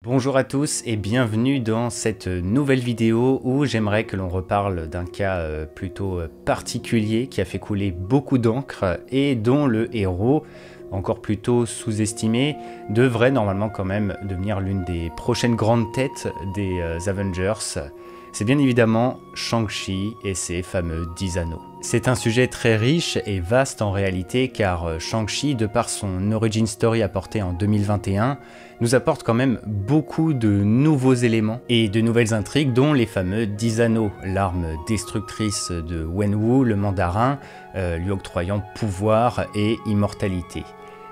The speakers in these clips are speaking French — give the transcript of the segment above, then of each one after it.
Bonjour à tous et bienvenue dans cette nouvelle vidéo où j'aimerais que l'on reparle d'un cas plutôt particulier qui a fait couler beaucoup d'encre et dont le héros, encore plutôt sous-estimé, devrait normalement quand même devenir l'une des prochaines grandes têtes des Avengers. C'est bien évidemment Shang-Chi et ses fameux 10 anneaux. C'est un sujet très riche et vaste en réalité car Shang-Chi, de par son origin story apporté en 2021, nous apporte quand même beaucoup de nouveaux éléments et de nouvelles intrigues dont les fameux 10 anneaux, l'arme destructrice de Wenwu, le mandarin, lui octroyant pouvoir et immortalité.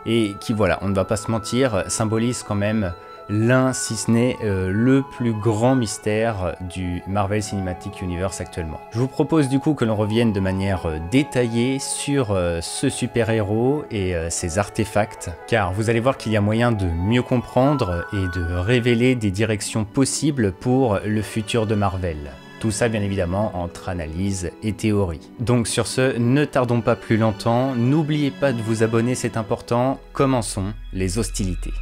Et qui, voilà, on ne va pas se mentir, symbolise quand même l'un, si ce n'est le plus grand mystère du Marvel Cinematic Universe actuellement. Je vous propose du coup que l'on revienne de manière détaillée sur ce super-héros et ses artefacts, car vous allez voir qu'il y a moyen de mieux comprendre et de révéler des directions possibles pour le futur de Marvel. Tout ça bien évidemment entre analyse et théorie. Donc sur ce, ne tardons pas plus longtemps, n'oubliez pas de vous abonner, c'est important, commençons les hostilités.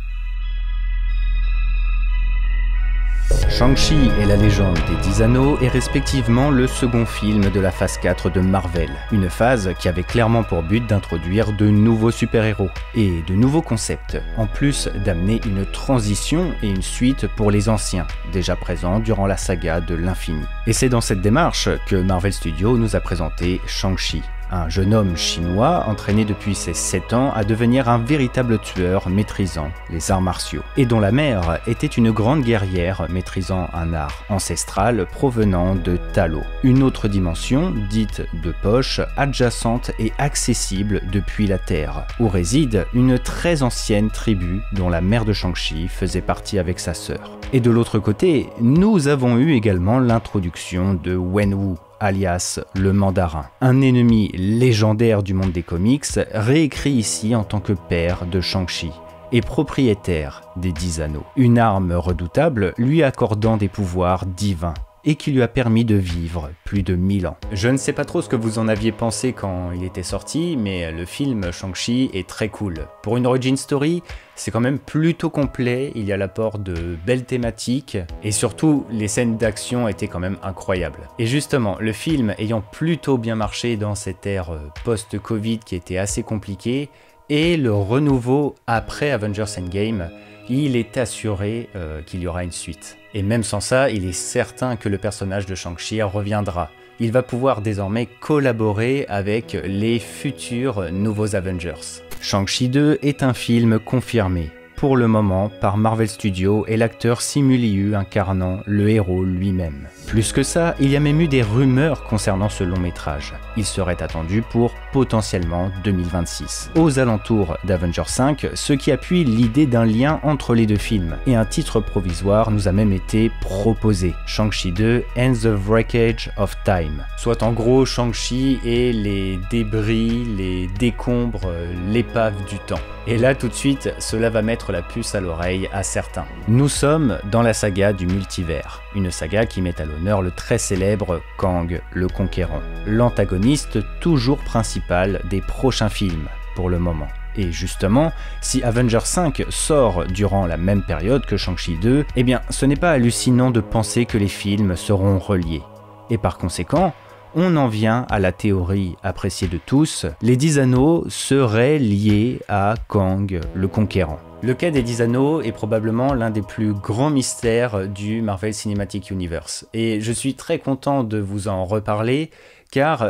Shang-Chi et la légende des 10 anneaux est respectivement le second film de la phase 4 de Marvel. Une phase qui avait clairement pour but d'introduire de nouveaux super-héros et de nouveaux concepts, en plus d'amener une transition et une suite pour les anciens, déjà présents durant la saga de l'infini. Et c'est dans cette démarche que Marvel Studios nous a présenté Shang-Chi. Un jeune homme chinois entraîné depuis ses 7 ans à devenir un véritable tueur maîtrisant les arts martiaux, et dont la mère était une grande guerrière maîtrisant un art ancestral provenant de Ta Lo, une autre dimension dite de poche, adjacente et accessible depuis la Terre, où réside une très ancienne tribu dont la mère de Shang-Chi faisait partie avec sa sœur. Et de l'autre côté, nous avons eu également l'introduction de Wenwu, alias le mandarin, un ennemi légendaire du monde des comics, réécrit ici en tant que père de Shang-Chi et propriétaire des 10 anneaux. Une arme redoutable lui accordant des pouvoirs divins et qui lui a permis de vivre plus de 1000 ans. Je ne sais pas trop ce que vous en aviez pensé quand il était sorti, mais le film Shang-Chi est très cool. Pour une origin story, c'est quand même plutôt complet, il y a l'apport de belles thématiques, et surtout, les scènes d'action étaient quand même incroyables. Et justement, le film ayant plutôt bien marché dans cette ère post-Covid qui était assez compliquée, et le renouveau après Avengers Endgame, il est assuré qu'il y aura une suite. Et même sans ça, il est certain que le personnage de Shang-Chi reviendra. Il va pouvoir désormais collaborer avec les futurs nouveaux Avengers. Shang-Chi 2 est un film confirmé, pour le moment, par Marvel Studios et l'acteur Simu Liu incarnant le héros lui-même. Plus que ça, il y a même eu des rumeurs concernant ce long métrage. Il serait attendu pour potentiellement 2026. Aux alentours d'Avengers 5, ce qui appuie l'idée d'un lien entre les deux films. Et un titre provisoire nous a même été proposé. Shang-Chi 2 and the Wreckage of Time. Soit en gros Shang-Chi et les débris, les décombres, l'épave du temps. Et là tout de suite, cela va mettre la puce à l'oreille à certains. Nous sommes dans la saga du multivers. Une saga qui met à l'honneur le très célèbre Kang le Conquérant. L'antagoniste toujours principal des prochains films, pour le moment. Et justement, si Avengers 5 sort durant la même période que Shang-Chi 2, eh bien ce n'est pas hallucinant de penser que les films seront reliés. Et par conséquent, on en vient à la théorie appréciée de tous, les 10 anneaux seraient liés à Kang le Conquérant. Le cas des 10 anneaux est probablement l'un des plus grands mystères du Marvel Cinematic Universe. Et je suis très content de vous en reparler, car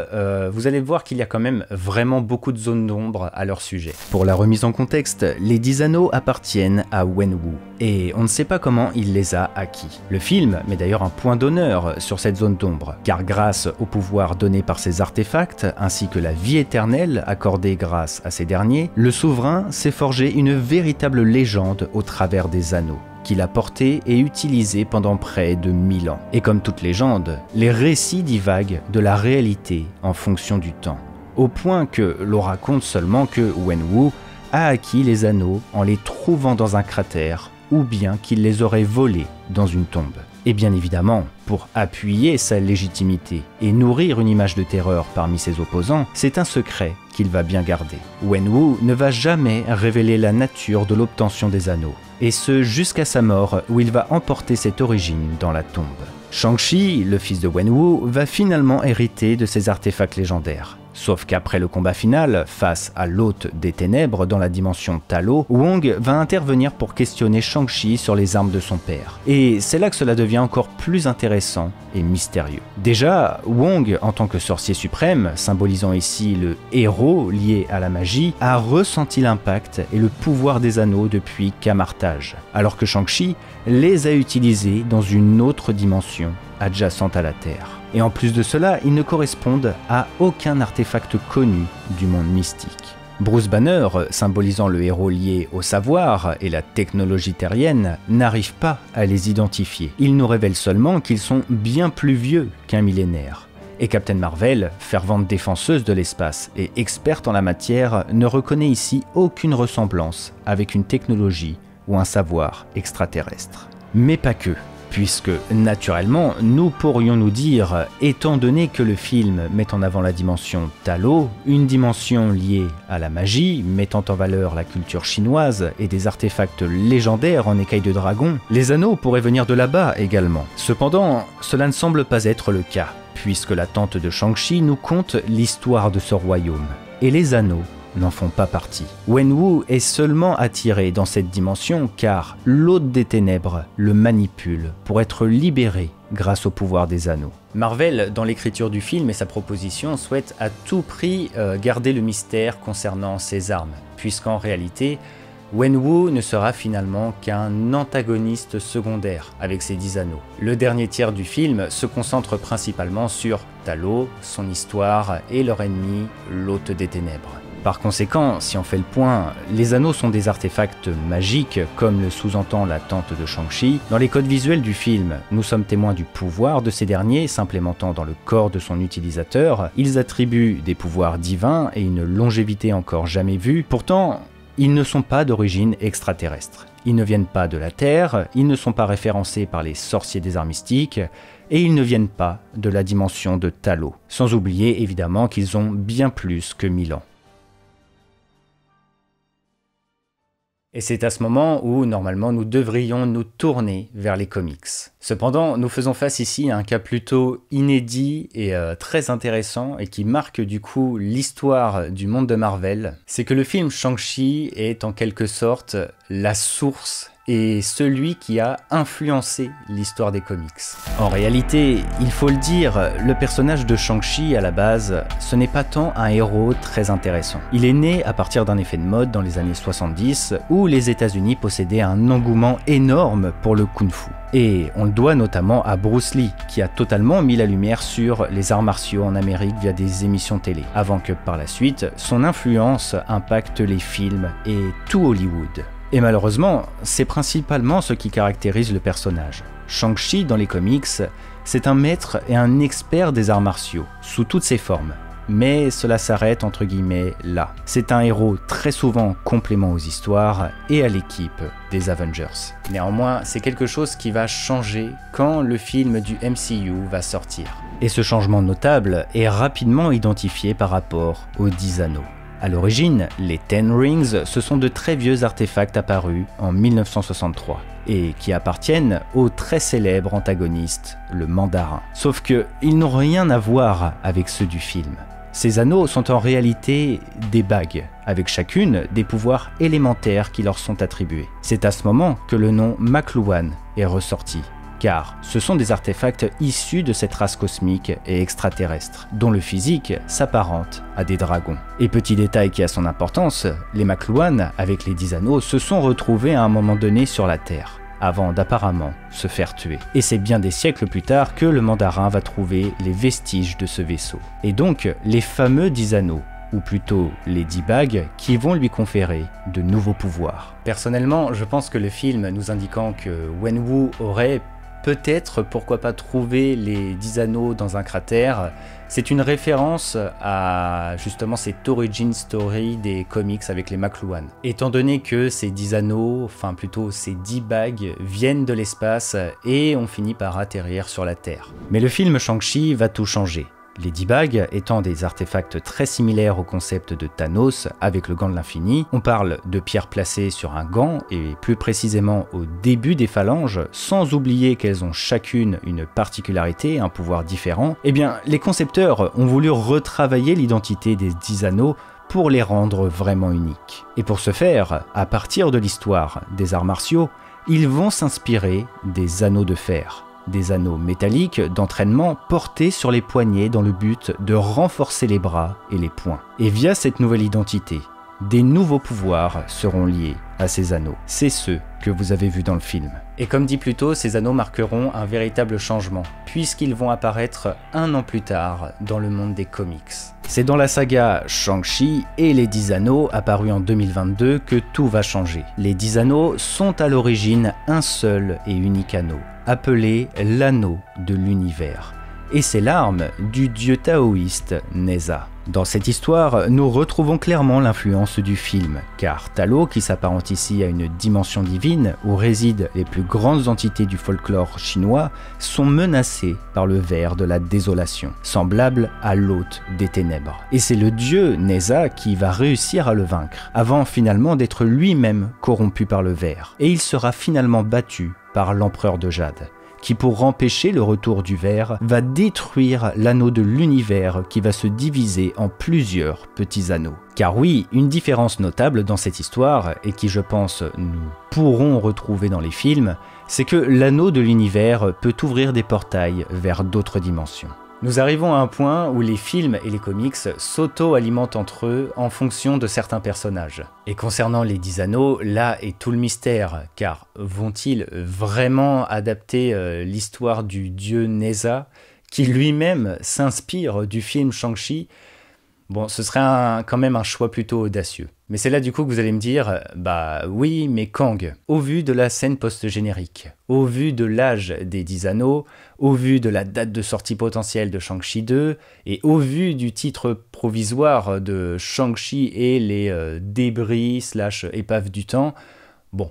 vous allez voir qu'il y a quand même vraiment beaucoup de zones d'ombre à leur sujet. Pour la remise en contexte, les 10 anneaux appartiennent à Wenwu, et on ne sait pas comment il les a acquis. Le film met d'ailleurs un point d'honneur sur cette zone d'ombre, car grâce au pouvoir donné par ces artefacts, ainsi que la vie éternelle accordée grâce à ces derniers, le souverain s'est forgé une véritable légende au travers des anneaux, qu'il a porté et utilisé pendant près de 1000 ans. Et comme toute légende, les récits divaguent de la réalité en fonction du temps, au point que l'on raconte seulement que Wenwu a acquis les anneaux en les trouvant dans un cratère ou bien qu'il les aurait volés dans une tombe. Et bien évidemment, pour appuyer sa légitimité et nourrir une image de terreur parmi ses opposants, c'est un secret qu'il va bien garder. Wenwu ne va jamais révéler la nature de l'obtention des anneaux, et ce jusqu'à sa mort où il va emporter cette origine dans la tombe. Shang-Chi, le fils de Wenwu, va finalement hériter de ces artefacts légendaires. Sauf qu'après le combat final, face à l'hôte des ténèbres dans la dimension Ta Lo, Wong va intervenir pour questionner Shang-Chi sur les armes de son père. Et c'est là que cela devient encore plus intéressant et mystérieux. Déjà, Wong, en tant que sorcier suprême, symbolisant ici le héros lié à la magie, a ressenti l'impact et le pouvoir des anneaux depuis Camartage, alors que Shang-Chi les a utilisés dans une autre dimension adjacente à la Terre. Et en plus de cela, ils ne correspondent à aucun artefact connu du monde mystique. Bruce Banner, symbolisant le héros lié au savoir et la technologie terrienne, n'arrive pas à les identifier. Il nous révèle seulement qu'ils sont bien plus vieux qu'un millénaire. Et Captain Marvel, fervente défenseuse de l'espace et experte en la matière, ne reconnaît ici aucune ressemblance avec une technologie ou un savoir extraterrestre. Mais pas que. Puisque, naturellement, nous pourrions nous dire, étant donné que le film met en avant la dimension Ta Lo, une dimension liée à la magie, mettant en valeur la culture chinoise et des artefacts légendaires en écailles de dragon, les anneaux pourraient venir de là-bas également. Cependant, cela ne semble pas être le cas, puisque la tante de Shang-Chi nous conte l'histoire de ce royaume. Et les anneaux n'en font pas partie. Wenwu est seulement attiré dans cette dimension car l'hôte des ténèbres le manipule pour être libéré grâce au pouvoir des anneaux. Marvel, dans l'écriture du film et sa proposition, souhaite à tout prix garder le mystère concernant ses armes, puisqu'en réalité, Wenwu ne sera finalement qu'un antagoniste secondaire avec ses 10 anneaux. Le dernier tiers du film se concentre principalement sur Ta Lo, son histoire et leur ennemi, l'hôte des ténèbres. Par conséquent, si on fait le point, les anneaux sont des artefacts magiques, comme le sous-entend la tante de Shang-Chi. Dans les codes visuels du film, nous sommes témoins du pouvoir de ces derniers, s'implémentant dans le corps de son utilisateur. Ils attribuent des pouvoirs divins et une longévité encore jamais vue. Pourtant, ils ne sont pas d'origine extraterrestre. Ils ne viennent pas de la Terre, ils ne sont pas référencés par les sorciers des arts mystiques, et ils ne viennent pas de la dimension de Ta Lo. Sans oublier évidemment qu'ils ont bien plus que 1000 ans. Et c'est à ce moment où, normalement, nous devrions nous tourner vers les comics. Cependant, nous faisons face ici à un cas plutôt inédit et très intéressant et qui marque du coup l'histoire du monde de Marvel. C'est que le film Shang-Chi est en quelque sorte la source et celui qui a influencé l'histoire des comics. En réalité, il faut le dire, le personnage de Shang-Chi à la base, ce n'est pas tant un héros très intéressant. Il est né à partir d'un effet de mode dans les années 70 où les États-Unis possédaient un engouement énorme pour le kung-fu. Et on le doit notamment à Bruce Lee, qui a totalement mis la lumière sur les arts martiaux en Amérique via des émissions télé, avant que par la suite, son influence impacte les films et tout Hollywood. Et malheureusement, c'est principalement ce qui caractérise le personnage. Shang-Chi dans les comics, c'est un maître et un expert des arts martiaux, sous toutes ses formes. Mais cela s'arrête entre guillemets là. C'est un héros très souvent complément aux histoires et à l'équipe des Avengers. Néanmoins, c'est quelque chose qui va changer quand le film du MCU va sortir. Et ce changement notable est rapidement identifié par rapport aux 10 anneaux. À l'origine, les Ten Rings, ce sont de très vieux artefacts apparus en 1963 et qui appartiennent au très célèbre antagoniste, le Mandarin. Sauf qu'ils n'ont rien à voir avec ceux du film. Ces anneaux sont en réalité des bagues, avec chacune des pouvoirs élémentaires qui leur sont attribués. C'est à ce moment que le nom Makluan est ressorti. Car ce sont des artefacts issus de cette race cosmique et extraterrestre, dont le physique s'apparente à des dragons. Et petit détail qui a son importance, les Makluan, avec les 10 anneaux, se sont retrouvés à un moment donné sur la Terre, avant d'apparemment se faire tuer. Et c'est bien des siècles plus tard que le Mandarin va trouver les vestiges de ce vaisseau. Et donc, les fameux 10 anneaux, ou plutôt les 10 bagues, qui vont lui conférer de nouveaux pouvoirs. Personnellement, je pense que le film nous indiquant que Wenwu aurait peut-être, pourquoi pas, trouver les 10 anneaux dans un cratère. C'est une référence à justement cette origin story des comics avec les McLuhan. Étant donné que ces 10 anneaux, enfin plutôt ces 10 bagues, viennent de l'espace et ont fini par atterrir sur la Terre. Mais le film Shang-Chi va tout changer. Les 10 bagues étant des artefacts très similaires au concept de Thanos avec le gant de l'infini, on parle de pierres placées sur un gant et plus précisément au début des phalanges, sans oublier qu'elles ont chacune une particularité, un pouvoir différent, eh bien les concepteurs ont voulu retravailler l'identité des 10 anneaux pour les rendre vraiment uniques. Et pour ce faire, à partir de l'histoire des arts martiaux, ils vont s'inspirer des anneaux de fer. Des anneaux métalliques d'entraînement portés sur les poignets dans le but de renforcer les bras et les poings. Et via cette nouvelle identité, des nouveaux pouvoirs seront liés à ces anneaux. C'est ceux que vous avez vus dans le film. Et comme dit plus tôt, ces anneaux marqueront un véritable changement, puisqu'ils vont apparaître 1 an plus tard dans le monde des comics. C'est dans la saga Shang-Chi et les 10 anneaux, apparus en 2022, que tout va changer. Les 10 anneaux sont à l'origine un seul et unique anneau, appelé l'anneau de l'univers. Et c'est l'arme du dieu taoïste Neza. Dans cette histoire, nous retrouvons clairement l'influence du film, car Talo, qui s'apparente ici à une dimension divine où résident les plus grandes entités du folklore chinois, sont menacés par le ver de la désolation, semblable à l'hôte des ténèbres. Et c'est le dieu Neza qui va réussir à le vaincre, avant finalement d'être lui-même corrompu par le ver. Et il sera finalement battu par l'empereur de Jade, qui pour empêcher le retour du ver, va détruire l'anneau de l'univers qui va se diviser en plusieurs petits anneaux. Car oui, une différence notable dans cette histoire, et qui je pense nous pourrons retrouver dans les films, c'est que l'anneau de l'univers peut ouvrir des portails vers d'autres dimensions. Nous arrivons à un point où les films et les comics s'auto-alimentent entre eux en fonction de certains personnages. Et concernant les 10 anneaux, là est tout le mystère, car vont-ils vraiment adapter l'histoire du dieu Neza, qui lui-même s'inspire du film Shang-Chi? Bon, ce serait quand même un choix plutôt audacieux. Mais c'est là du coup que vous allez me dire, bah oui, mais Kang, au vu de la scène post-générique, au vu de l'âge des 10 anneaux, au vu de la date de sortie potentielle de Shang-Chi 2, et au vu du titre provisoire de Shang-Chi et les débris / épaves du temps, bon,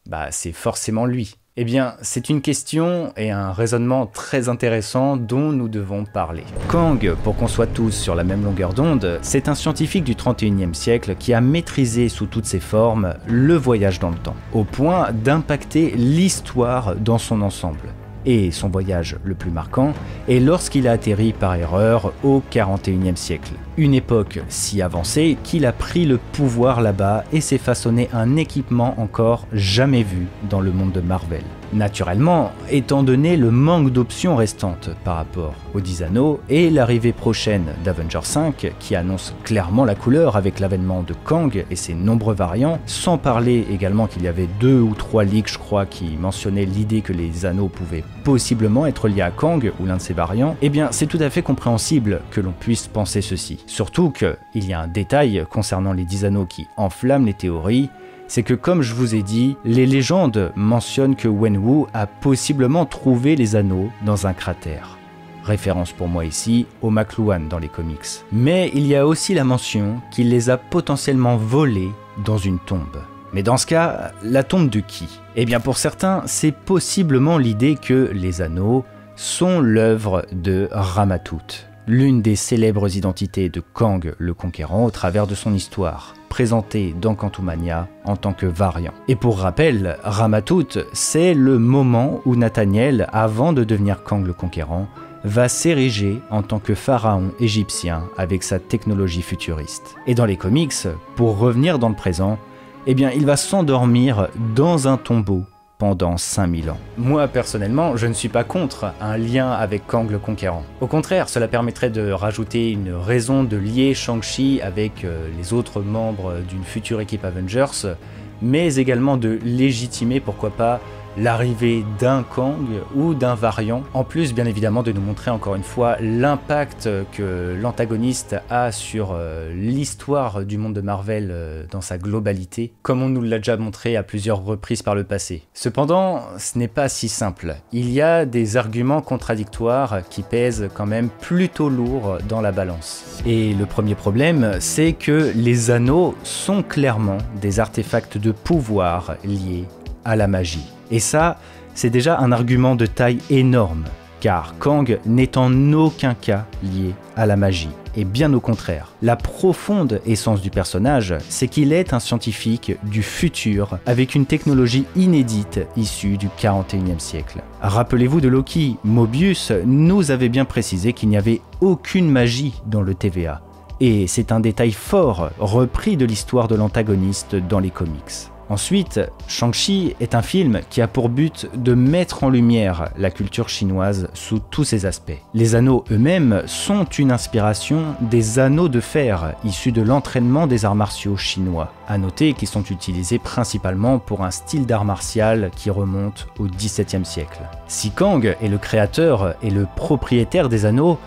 bah c'est forcément lui. Eh bien, c'est une question et un raisonnement très intéressant dont nous devons parler. Kang, pour qu'on soit tous sur la même longueur d'onde, c'est un scientifique du 31e siècle qui a maîtrisé sous toutes ses formes le voyage dans le temps, au point d'impacter l'histoire dans son ensemble. Et son voyage le plus marquant est lorsqu'il a atterri par erreur au 41e siècle. Une époque si avancée qu'il a pris le pouvoir là-bas et s'est façonné un équipement encore jamais vu dans le monde de Marvel. Naturellement, étant donné le manque d'options restantes par rapport aux 10 anneaux et l'arrivée prochaine d'Avengers 5 qui annonce clairement la couleur avec l'avènement de Kang et ses nombreux variants, sans parler également qu'il y avait 2 ou 3 leaks je crois qui mentionnaient l'idée que les anneaux pouvaient possiblement être liés à Kang ou l'un de ses variants, eh bien c'est tout à fait compréhensible que l'on puisse penser ceci. Surtout qu'il y a un détail concernant les 10 anneaux qui enflamme les théories, c'est que comme je vous ai dit, les légendes mentionnent que Wenwu a possiblement trouvé les anneaux dans un cratère. Référence pour moi ici aux McLuhan dans les comics. Mais il y a aussi la mention qu'il les a potentiellement volés dans une tombe. Mais dans ce cas, la tombe de qui? Eh bien pour certains, c'est possiblement l'idée que les anneaux sont l'œuvre de Ramatut, l'une des célèbres identités de Kang le Conquérant au travers de son histoire, présentée dans Quantumania en tant que variant. Et pour rappel, Ramatut, c'est le moment où Nathaniel, avant de devenir Kang le Conquérant, va s'ériger en tant que pharaon égyptien avec sa technologie futuriste. Et dans les comics, pour revenir dans le présent, eh bien il va s'endormir dans un tombeau pendant 5000 ans. Moi personnellement, je ne suis pas contre un lien avec Kang le Conquérant. Au contraire, cela permettrait de rajouter une raison de lier Shang-Chi avec les autres membres d'une future équipe Avengers, mais également de légitimer, pourquoi pas, l'arrivée d'un Kang ou d'un variant, en plus bien évidemment de nous montrer encore une fois l'impact que l'antagoniste a sur l'histoire du monde de Marvel dans sa globalité, comme on nous l'a déjà montré à plusieurs reprises par le passé. Cependant, ce n'est pas si simple. Il y a des arguments contradictoires qui pèsent quand même plutôt lourd dans la balance. Et le premier problème, c'est que les anneaux sont clairement des artefacts de pouvoir liés à la magie. Et ça, c'est déjà un argument de taille énorme, car Kang n'est en aucun cas lié à la magie. Et bien au contraire, la profonde essence du personnage, c'est qu'il est un scientifique du futur avec une technologie inédite issue du 41e siècle. Rappelez-vous de Loki, Mobius nous avait bien précisé qu'il n'y avait aucune magie dans le TVA. Et c'est un détail fort repris de l'histoire de l'antagoniste dans les comics. Ensuite, Shang-Chi est un film qui a pour but de mettre en lumière la culture chinoise sous tous ses aspects. Les anneaux eux-mêmes sont une inspiration des anneaux de fer issus de l'entraînement des arts martiaux chinois. À noter qu'ils sont utilisés principalement pour un style d'art martial qui remonte au XVIIe siècle. Si Kang est le créateur et le propriétaire des anneaux,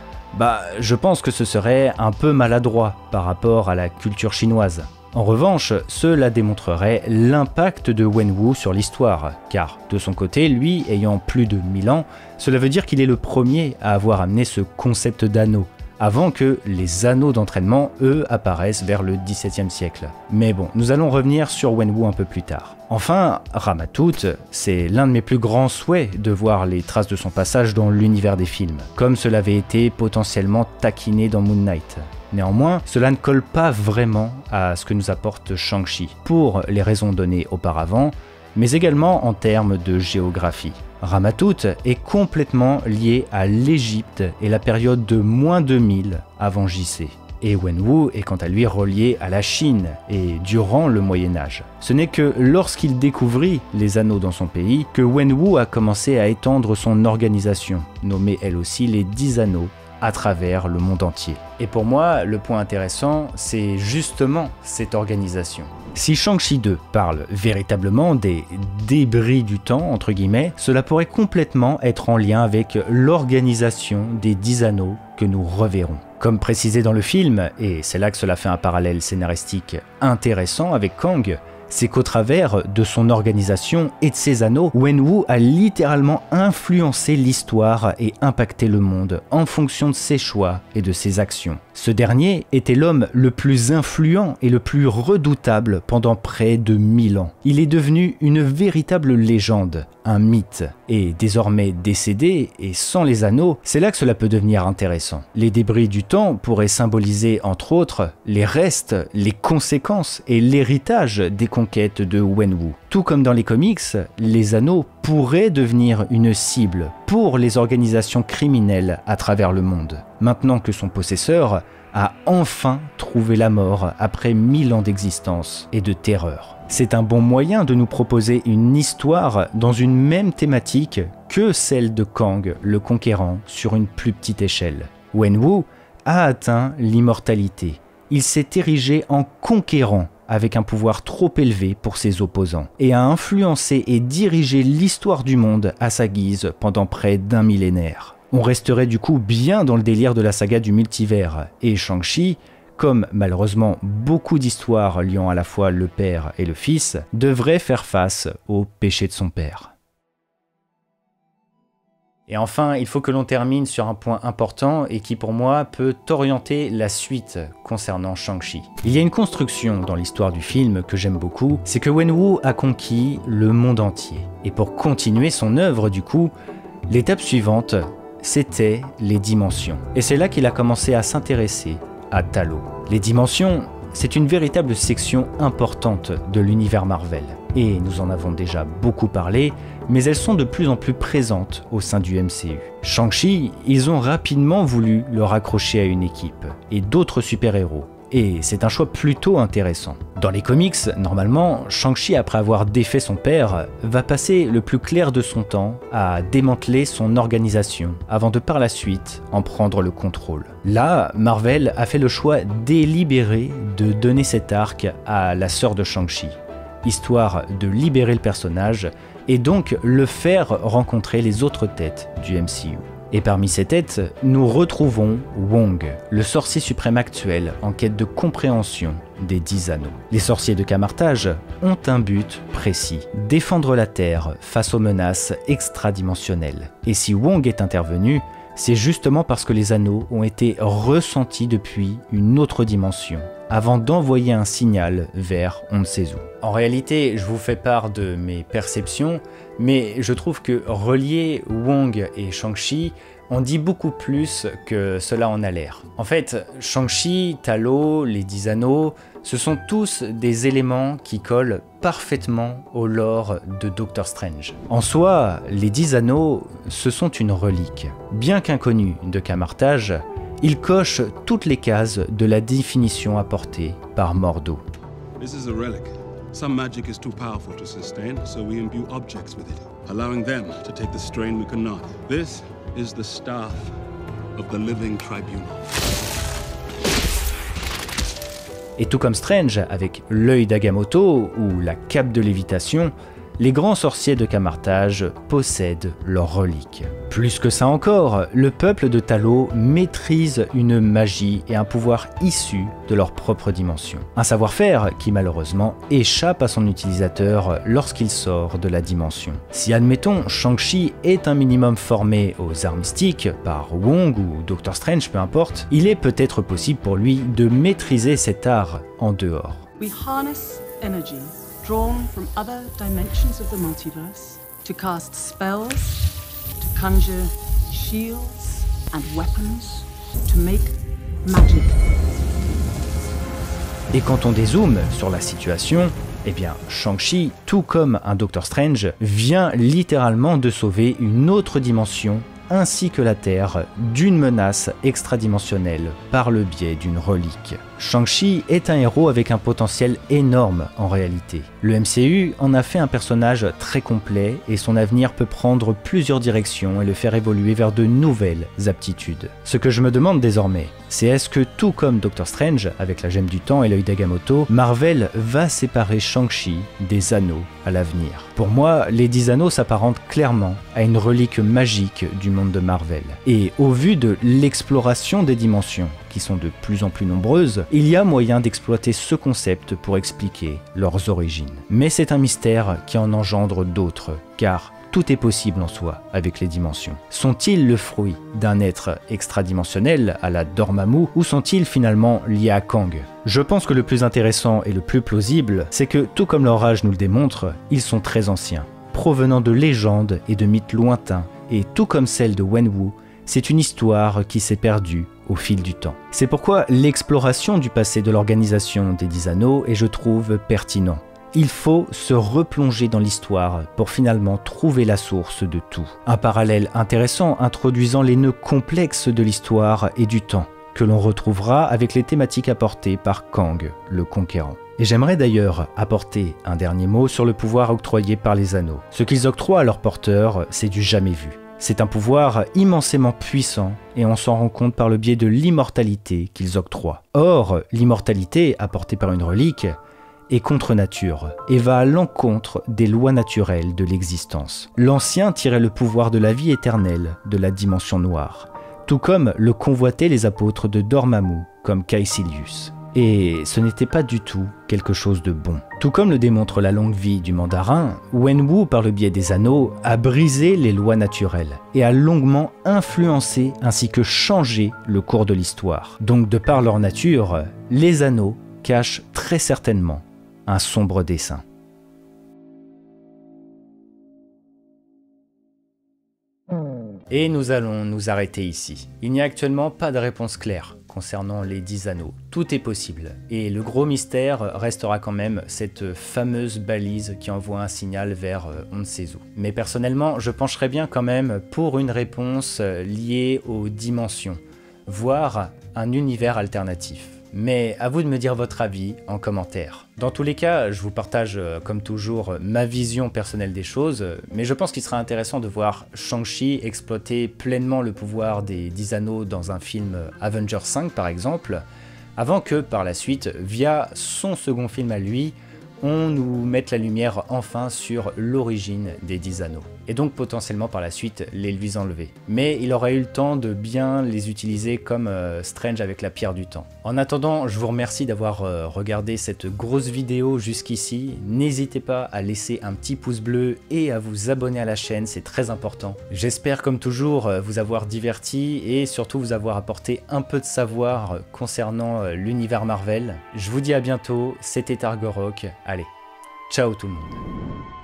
je pense que ce serait un peu maladroit par rapport à la culture chinoise. En revanche, cela démontrerait l'impact de Wenwu sur l'histoire, car de son côté, lui ayant plus de 1000 ans, cela veut dire qu'il est le premier à avoir amené ce concept d'anneau, avant que les anneaux d'entraînement, eux, apparaissent vers le XVIIe siècle. Mais bon, nous allons revenir sur Wenwu un peu plus tard. Enfin, Rama-Tut, c'est l'un de mes plus grands souhaits de voir les traces de son passage dans l'univers des films, comme cela avait été potentiellement taquiné dans Moon Knight. Néanmoins, cela ne colle pas vraiment à ce que nous apporte Shang-Chi, pour les raisons données auparavant, mais également en termes de géographie. Rama-Tut est complètement lié à l'Égypte et la période de moins 2000 avant JC. Et Wenwu est quant à lui relié à la Chine et durant le Moyen-Âge. Ce n'est que lorsqu'il découvrit les anneaux dans son pays que Wenwu a commencé à étendre son organisation, nommée elle aussi les 10 anneaux, à travers le monde entier. Et pour moi, le point intéressant, c'est justement cette organisation. Si Shang-Chi 2 parle véritablement des débris du temps, entre guillemets, cela pourrait complètement être en lien avec l'organisation des 10 anneaux que nous reverrons. Comme précisé dans le film, et c'est là que cela fait un parallèle scénaristique intéressant avec Kang, c'est qu'au travers de son organisation et de ses anneaux, Wenwu a littéralement influencé l'histoire et impacté le monde en fonction de ses choix et de ses actions. Ce dernier était l'homme le plus influent et le plus redoutable pendant près de 1000 ans. Il est devenu une véritable légende, un mythe, et désormais décédé et sans les anneaux, c'est là que cela peut devenir intéressant. Les débris du temps pourraient symboliser entre autres les restes, les conséquences et l'héritage des conquêtes de Wenwu. Tout comme dans les comics, les anneaux pourraient devenir une cible pour les organisations criminelles à travers le monde. Maintenant que son possesseur a enfin trouvé la mort après 1000 ans d'existence et de terreur. C'est un bon moyen de nous proposer une histoire dans une même thématique que celle de Kang le Conquérant sur une plus petite échelle. Wenwu a atteint l'immortalité. Il s'est érigé en conquérant avec un pouvoir trop élevé pour ses opposants, et a influencé et dirigé l'histoire du monde à sa guise pendant près d'un millénaire. On resterait du coup bien dans le délire de la saga du multivers, et Shang-Chi, comme malheureusement beaucoup d'histoires liant à la fois le père et le fils, devrait faire face au péché de son père. Et enfin, il faut que l'on termine sur un point important et qui pour moi peut orienter la suite concernant Shang-Chi. Il y a une construction dans l'histoire du film que j'aime beaucoup, c'est que Wenwu a conquis le monde entier. Et pour continuer son œuvre du coup, l'étape suivante, c'était les dimensions. Et c'est là qu'il a commencé à s'intéresser à Ta Lo. Les dimensions, c'est une véritable section importante de l'univers Marvel. Et nous en avons déjà beaucoup parlé, mais elles sont de plus en plus présentes au sein du MCU. Shang-Chi, ils ont rapidement voulu le raccrocher à une équipe, et d'autres super-héros. Et c'est un choix plutôt intéressant. Dans les comics, normalement, Shang-Chi, après avoir défait son père, va passer le plus clair de son temps à démanteler son organisation, avant de par la suite en prendre le contrôle. Là, Marvel a fait le choix délibéré de donner cet arc à la sœur de Shang-Chi, histoire de libérer le personnage et donc le faire rencontrer les autres têtes du MCU. Et parmi ces têtes, nous retrouvons Wong, le sorcier suprême actuel en quête de compréhension des 10 anneaux. Les sorciers de Camartage ont un but précis, défendre la Terre face aux menaces extradimensionnelles. Et si Wong est intervenu, c'est justement parce que les anneaux ont été ressentis depuis une autre dimension, avant d'envoyer un signal vers on ne sait où. En réalité, je vous fais part de mes perceptions, mais je trouve que relier Wong et Shang-Chi en dit beaucoup plus que cela en a l'air. En fait, Shang-Chi, Talos, les 10 anneaux, ce sont tous des éléments qui collent parfaitement au lore de Doctor Strange. En soi, les 10 anneaux, ce sont une relique. Bien qu'inconnus de Camartage, ils cochent toutes les cases de la définition apportée par Mordo. This is a relic. Some magic is too powerful to sustain, so we imbue objects with it, allowing them to take the strain we cannot. This is the staff of the living tribunal. Et tout comme Strange, avec l'œil d'Agamotto ou la cape de lévitation, les grands sorciers de Camartage possèdent leurs reliques. Plus que ça encore, le peuple de Talos maîtrise une magie et un pouvoir issus de leur propre dimension. Un savoir-faire qui malheureusement échappe à son utilisateur lorsqu'il sort de la dimension. Si admettons Shang-Chi est un minimum formé aux arts mystiques par Wong ou Doctor Strange, peu importe, il est peut-être possible pour lui de maîtriser cet art en dehors. We harness energy drawn from other dimensions of the multiverse to cast spells, to conjure shields and weapons, to make magic. Et quand on dézoome sur la situation, eh bien Shang-Chi, tout comme un Doctor Strange, vient littéralement de sauver une autre dimension ainsi que la Terre d'une menace extradimensionnelle par le biais d'une relique. Shang-Chi est un héros avec un potentiel énorme en réalité. Le MCU en a fait un personnage très complet et son avenir peut prendre plusieurs directions et le faire évoluer vers de nouvelles aptitudes. Ce que je me demande désormais, c'est est-ce que tout comme Doctor Strange, avec la gemme du temps et l'œil d'Agamotto, Marvel va séparer Shang-Chi des anneaux à l'avenir. Pour moi, les 10 anneaux s'apparentent clairement à une relique magique du monde de Marvel. Et au vu de l'exploration des dimensions, qui sont de plus en plus nombreuses, il y a moyen d'exploiter ce concept pour expliquer leurs origines. Mais c'est un mystère qui en engendre d'autres, car tout est possible en soi avec les dimensions. Sont-ils le fruit d'un être extradimensionnel à la Dormammu ou sont-ils finalement liés à Kang? Je pense que le plus intéressant et le plus plausible, c'est que tout comme leur âge nous le démontre, ils sont très anciens, provenant de légendes et de mythes lointains, et tout comme celle de Wenwu, c'est une histoire qui s'est perdue au fil du temps. C'est pourquoi l'exploration du passé de l'organisation des 10 anneaux est, je trouve, pertinent. Il faut se replonger dans l'histoire pour finalement trouver la source de tout. Un parallèle intéressant introduisant les nœuds complexes de l'histoire et du temps, que l'on retrouvera avec les thématiques apportées par Kang, le Conquérant. Et j'aimerais d'ailleurs apporter un dernier mot sur le pouvoir octroyé par les anneaux. Ce qu'ils octroient à leurs porteurs, c'est du jamais vu. C'est un pouvoir immensément puissant et on s'en rend compte par le biais de l'immortalité qu'ils octroient. Or, l'immortalité apportée par une relique est contre nature et va à l'encontre des lois naturelles de l'existence. L'Ancien tirait le pouvoir de la vie éternelle de la dimension noire, tout comme le convoitaient les apôtres de Dormammu comme Caecilius. Et ce n'était pas du tout quelque chose de bon. Tout comme le démontre la longue vie du mandarin, Wenwu, par le biais des anneaux, a brisé les lois naturelles et a longuement influencé ainsi que changé le cours de l'histoire. Donc de par leur nature, les anneaux cachent très certainement un sombre dessein. Et nous allons nous arrêter ici. Il n'y a actuellement pas de réponse claire concernant les 10 anneaux. Tout est possible. Et le gros mystère restera quand même cette fameuse balise qui envoie un signal vers on ne sait où. Mais personnellement, je pencherais bien quand même pour une réponse liée aux dimensions, voire un univers alternatif. Mais à vous de me dire votre avis en commentaire. Dans tous les cas, je vous partage comme toujours ma vision personnelle des choses, mais je pense qu'il sera intéressant de voir Shang-Chi exploiter pleinement le pouvoir des 10 anneaux dans un film Avengers 5 par exemple, avant que par la suite, via son second film à lui, on nous mette la lumière enfin sur l'origine des 10 anneaux, et donc potentiellement par la suite les lui enlever. Mais il aura eu le temps de bien les utiliser comme Strange avec la pierre du temps. En attendant, je vous remercie d'avoir regardé cette grosse vidéo jusqu'ici. N'hésitez pas à laisser un petit pouce bleu et à vous abonner à la chaîne, c'est très important. J'espère comme toujours vous avoir diverti et surtout vous avoir apporté un peu de savoir concernant l'univers Marvel. Je vous dis à bientôt, c'était Argorok. Allez, ciao tout le monde.